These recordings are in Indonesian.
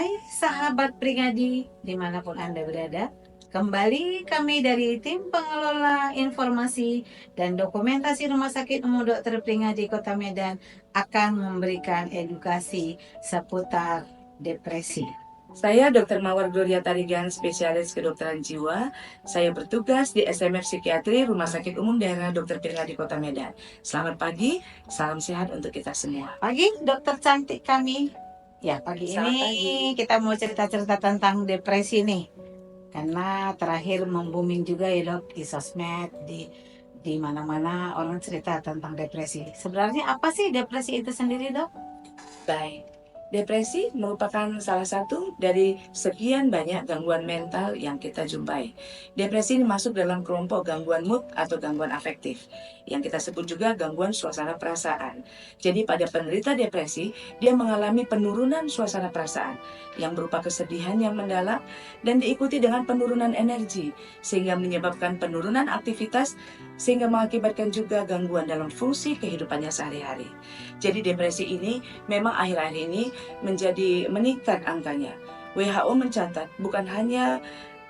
Hai sahabat Prigadi dimanapun Anda berada, kembali kami dari tim pengelola informasi dan dokumentasi Rumah Sakit Umum Dr. Pringadi Kota Medan akan memberikan edukasi seputar depresi. Saya Dr. Mawar Gloria Tarigan, spesialis kedokteran jiwa. Saya bertugas di SMF Psikiatri Rumah Sakit Umum Daerah Dr. Pringadi Kota Medan. Selamat pagi, salam sehat untuk kita semua. Pagi dokter cantik kami. Ya, pagi Selamat ini pagi. kita mau cerita-cerita tentang depresi nih. Karena terakhir membooming juga ya dok di sosmed, di mana-mana orang cerita tentang depresi. Sebenarnya apa sih depresi itu sendiri dok? Baik. Depresi merupakan salah satu dari sekian banyak gangguan mental yang kita jumpai. Depresi ini masuk dalam kelompok gangguan mood atau gangguan afektif, yang kita sebut juga gangguan suasana perasaan. Jadi pada penderita depresi, dia mengalami penurunan suasana perasaan yang berupa kesedihan yang mendalam dan diikuti dengan penurunan energi, sehingga menyebabkan penurunan aktivitas, sehingga mengakibatkan juga gangguan dalam fungsi kehidupannya sehari-hari. Jadi depresi ini memang akhir-akhir ini menjadi meningkat angkanya. WHO mencatat bukan hanya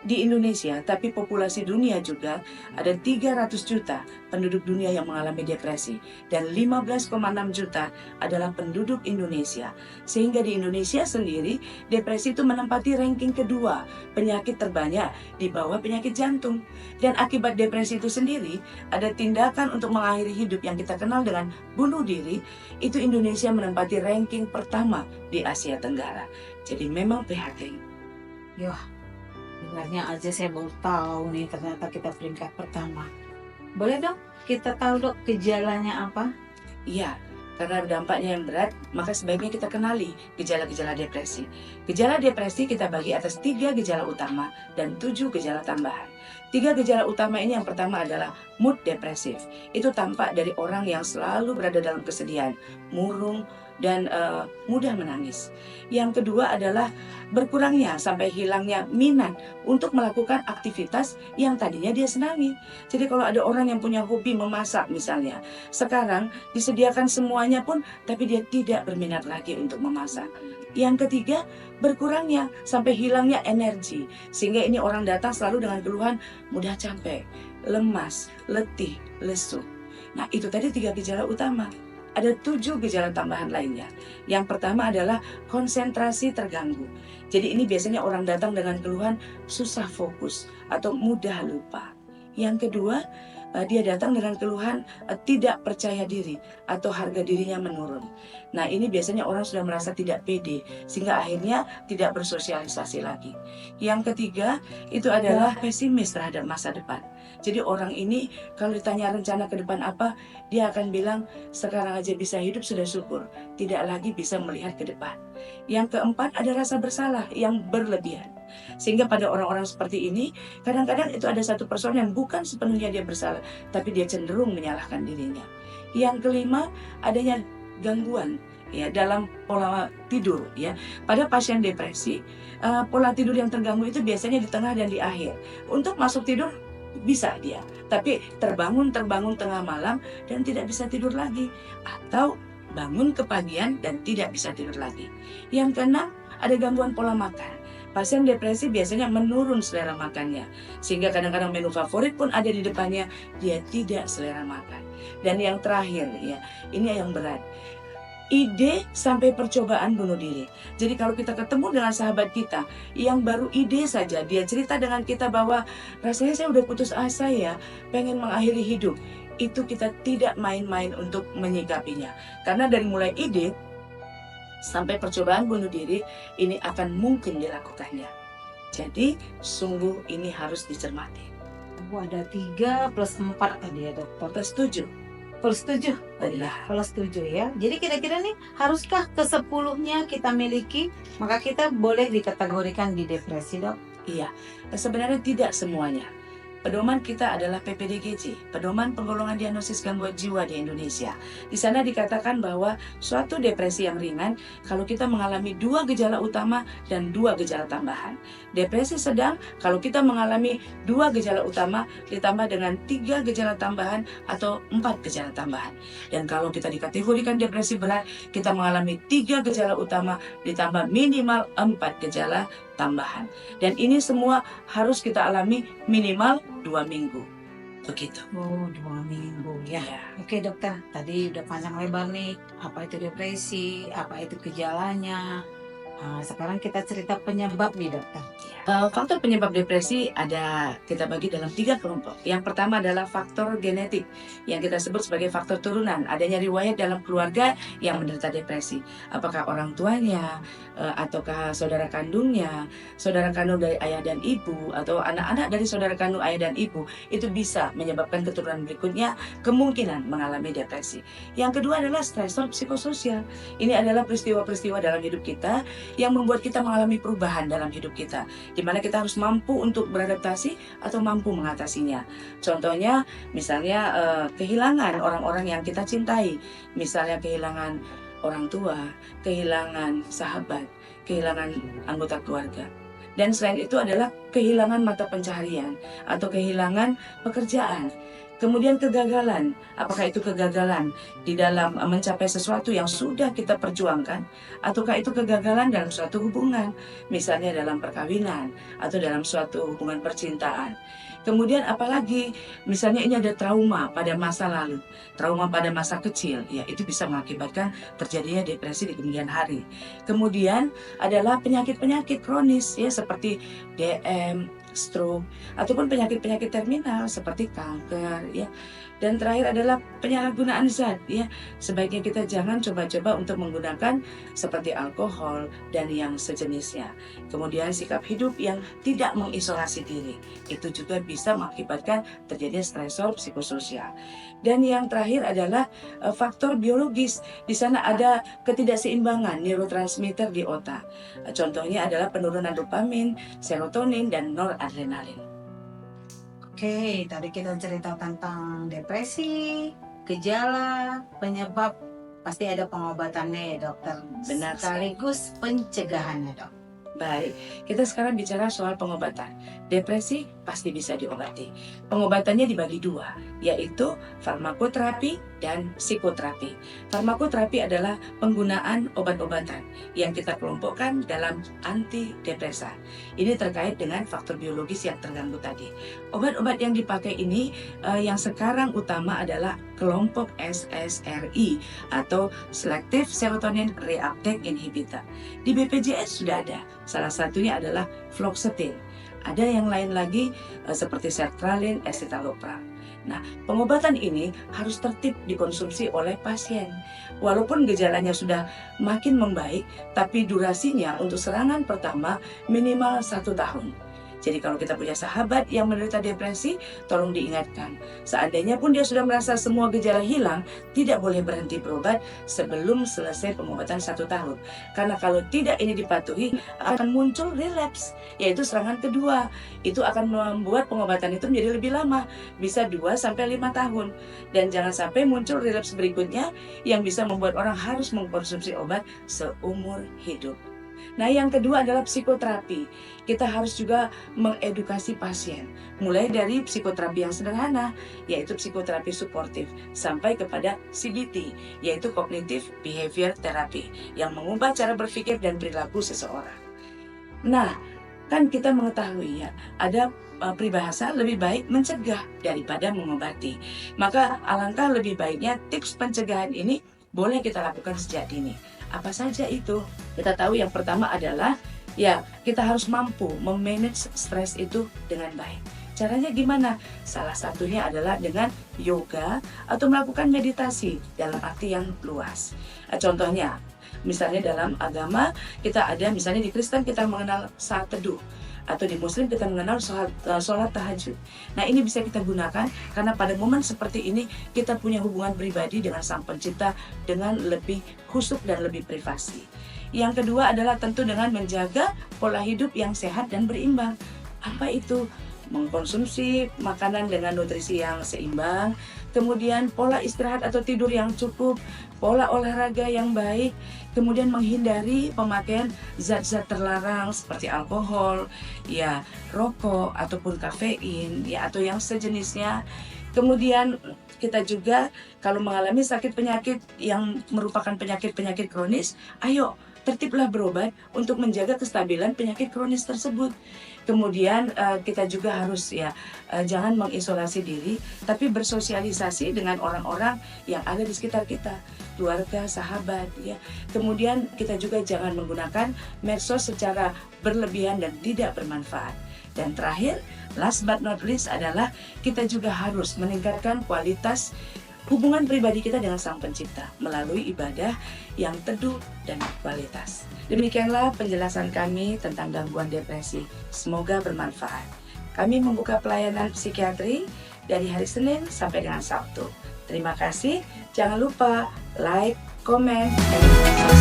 di Indonesia, tapi populasi dunia juga ada 300 juta penduduk dunia yang mengalami depresi dan 15,6 juta adalah penduduk Indonesia. Sehingga di Indonesia sendiri, depresi itu menempati ranking kedua penyakit terbanyak di bawah penyakit jantung. Dan akibat depresi itu sendiri, ada tindakan untuk mengakhiri hidup yang kita kenal dengan bunuh diri, itu Indonesia menempati ranking pertama di Asia Tenggara. Jadi memang prihatin. Yah, dengarnya aja saya baru tahu nih ternyata kita peringkat pertama. Boleh dok kita tahu dok gejalanya apa? Iya, karena dampaknya yang berat, maka sebaiknya kita kenali gejala-gejala depresi. Gejala depresi kita bagi atas 3 gejala utama dan 7 gejala tambahan. 3 gejala utama ini yang pertama adalah mood depresif. Itu tampak dari orang yang selalu berada dalam kesedihan, murung, dan mudah menangis. Yang kedua adalah berkurangnya sampai hilangnya minat untuk melakukan aktivitas yang tadinya dia senangi. Jadi kalau ada orang yang punya hobi memasak misalnya, sekarang disediakan semuanya pun, tapi dia tidak berminat lagi untuk memasak. Yang ketiga, berkurangnya sampai hilangnya energi, sehingga ini orang datang selalu dengan keluhan mudah capek, lemas, letih, lesu. Nah, itu tadi 3 gejala utama. Ada 7 gejala tambahan lainnya. Yang pertama adalah konsentrasi terganggu. Jadi ini biasanya orang datang dengan keluhan susah fokus atau mudah lupa. Yang kedua, dia datang dengan keluhan tidak percaya diri atau harga dirinya menurun. Nah, ini biasanya orang sudah merasa tidak pede sehingga akhirnya tidak bersosialisasi lagi. Yang ketiga, itu adalah pesimis terhadap masa depan. Jadi orang ini kalau ditanya rencana ke depan apa, dia akan bilang sekarang aja bisa hidup sudah syukur, tidak lagi bisa melihat ke depan. Yang keempat ada rasa bersalah yang berlebihan. Sehingga pada orang-orang seperti ini, kadang-kadang itu ada satu person yang bukan sepenuhnya dia bersalah, tapi dia cenderung menyalahkan dirinya. Yang kelima, adanya gangguan ya dalam pola tidur ya. Pada pasien depresi, pola tidur yang terganggu itu biasanya di tengah dan di akhir. Untuk masuk tidur bisa dia, tapi terbangun tengah malam dan tidak bisa tidur lagi, atau bangun kepagian dan tidak bisa tidur lagi. Yang keenam, ada gangguan pola makan. Pasien depresi biasanya menurun selera makannya, sehingga kadang-kadang menu favorit pun ada di depannya, dia tidak selera makan. Dan yang terakhir ya, ini yang berat, ide sampai percobaan bunuh diri. Jadi kalau kita ketemu dengan sahabat kita yang baru ide saja, dia cerita dengan kita bahwa rasanya saya udah putus asa ya, pengen mengakhiri hidup. Itu kita tidak main-main untuk menyikapinya. Karena dari mulai ide sampai percobaan bunuh diri, ini akan mungkin dilakukannya. Jadi sungguh ini harus dicermati. Ada 3 plus 4 tadi ya dokter. Plus 7. Plus 7. Oh iya. Plus 7 ya. Jadi kira-kira nih haruskah ke-10-nya kita miliki maka kita boleh dikategorikan di depresi dok? Iya, sebenarnya tidak semuanya. pedoman kita adalah PPDGJ, Pedoman Penggolongan Diagnosis Gangguan Jiwa di Indonesia. Di sana dikatakan bahwa suatu depresi yang ringan kalau kita mengalami 2 gejala utama dan 2 gejala tambahan. Depresi sedang kalau kita mengalami 2 gejala utama ditambah dengan 3 gejala tambahan atau 4 gejala tambahan. Dan kalau kita dikategorikan depresi berat, kita mengalami 3 gejala utama ditambah minimal 4 gejala tambahan. Dan ini semua harus kita alami minimal 2 minggu. Begitu. Oh, 2 minggu ya. Ya. Oke dokter, tadi udah panjang lebar nih, apa itu depresi, apa itu gejalanya. Sekarang kita cerita penyebab nih dokter. Faktor penyebab depresi kita bagi dalam 3 kelompok. Yang pertama adalah faktor genetik yang kita sebut sebagai faktor turunan. Adanya riwayat dalam keluarga yang menderita depresi. Apakah orang tuanya, ataukah saudara kandungnya, saudara kandung dari ayah dan ibu, atau anak-anak dari saudara kandung ayah dan ibu, itu bisa menyebabkan keturunan berikutnya kemungkinan mengalami depresi. Yang kedua adalah stresor psikososial. Ini adalah peristiwa-peristiwa dalam hidup kita yang membuat kita mengalami perubahan dalam hidup kita, di mana kita harus mampu untuk beradaptasi atau mampu mengatasinya. Contohnya, misalnya kehilangan orang-orang yang kita cintai, misalnya kehilangan orang tua, kehilangan sahabat, kehilangan anggota keluarga. Dan selain itu adalah kehilangan mata pencaharian atau kehilangan pekerjaan. Kemudian kegagalan, apakah itu kegagalan di dalam mencapai sesuatu yang sudah kita perjuangkan, ataukah itu kegagalan dalam suatu hubungan, misalnya dalam perkawinan atau dalam suatu hubungan percintaan. Kemudian apalagi misalnya ini ada trauma pada masa lalu, trauma pada masa kecil, ya itu bisa mengakibatkan terjadinya depresi di kemudian hari. Kemudian adalah penyakit-penyakit kronis ya seperti DM, stroke, ataupun penyakit-penyakit terminal seperti kanker ya. Dan terakhir adalah penyalahgunaan zat ya. Sebaiknya kita jangan coba-coba untuk menggunakan seperti alkohol dan yang sejenisnya. Kemudian sikap hidup yang tidak mengisolasi diri, itu juga bisa mengakibatkan terjadinya stresor psikososial. Dan yang terakhir adalah faktor biologis. Di sana ada ketidakseimbangan neurotransmitter di otak. Contohnya adalah penurunan dopamin, serotonin, dan noradrenalin. Oke, tadi kita cerita tentang depresi, gejala, penyebab, pasti ada pengobatannya ya dokter. Benar sekali. Sekaligus pencegahannya dok. Baik, kita sekarang bicara soal pengobatan. Depresi pasti bisa diobati. Pengobatannya dibagi 2, yaitu farmakoterapi dan psikoterapi. Farmakoterapi adalah penggunaan obat-obatan yang kita kelompokkan dalam antidepresan. Ini terkait dengan faktor biologis yang terganggu tadi. Obat-obat yang dipakai ini yang sekarang utama adalah kelompok SSRI atau Selective Serotonin Reuptake Inhibitor. Di BPJS sudah ada. Salah satunya adalah fluoxetine. Ada yang lain lagi seperti sertralin, escitalopram. Nah, pengobatan ini harus tertib dikonsumsi oleh pasien. Walaupun gejalanya sudah makin membaik, tapi durasinya untuk serangan pertama minimal 1 tahun. Jadi kalau kita punya sahabat yang menderita depresi, tolong diingatkan. Seandainya pun dia sudah merasa semua gejala hilang, tidak boleh berhenti berobat sebelum selesai pengobatan 1 tahun. Karena kalau tidak ini dipatuhi, akan muncul relapse, yaitu serangan kedua. Itu akan membuat pengobatan itu menjadi lebih lama, bisa 2-5 tahun. Dan jangan sampai muncul relapse berikutnya yang bisa membuat orang harus mengkonsumsi obat seumur hidup. Nah, yang kedua adalah psikoterapi. Kita harus juga mengedukasi pasien, mulai dari psikoterapi yang sederhana, yaitu psikoterapi suportif, sampai kepada CBT, yaitu Cognitive Behavior Therapy, yang mengubah cara berpikir dan perilaku seseorang. Nah, kan kita mengetahui ya, ada peribahasa lebih baik mencegah daripada mengobati. Maka alangkah lebih baiknya tips pencegahan ini boleh kita lakukan sejak dini. Apa saja itu? Kita tahu yang pertama adalah ya kita harus mampu memanage stres itu dengan baik. Caranya gimana? Salah satunya adalah dengan yoga atau melakukan meditasi dalam arti yang luas. Contohnya, misalnya dalam agama kita ada, misalnya di Kristen kita mengenal saat teduh, atau di Muslim kita mengenal sholat tahajud. Nah, ini bisa kita gunakan karena pada momen seperti ini kita punya hubungan pribadi dengan Sang Pencipta dengan lebih khusyuk dan lebih privasi. Yang kedua adalah tentu dengan menjaga pola hidup yang sehat dan berimbang. Apa itu? mengkonsumsi makanan dengan nutrisi yang seimbang, kemudian pola istirahat atau tidur yang cukup, pola olahraga yang baik, kemudian menghindari pemakaian zat-zat terlarang seperti alkohol, ya, rokok ataupun kafein, ya, atau yang sejenisnya. Kemudian kita juga kalau mengalami sakit penyakit yang merupakan penyakit-penyakit kronis, ayo tertiblah berobat untuk menjaga kestabilan penyakit kronis tersebut. Kemudian kita juga harus jangan mengisolasi diri, tapi bersosialisasi dengan orang-orang yang ada di sekitar kita, keluarga, sahabat, ya. Kemudian kita juga jangan menggunakan medsos secara berlebihan dan tidak bermanfaat. Dan terakhir, last but not least adalah kita juga harus meningkatkan kualitas hubungan pribadi kita dengan Sang Pencipta melalui ibadah yang teduh dan berkualitas. Demikianlah penjelasan kami tentang gangguan depresi. Semoga bermanfaat. Kami membuka pelayanan psikiatri dari hari Senin sampai dengan Sabtu. Terima kasih. Jangan lupa like, comment, dan subscribe.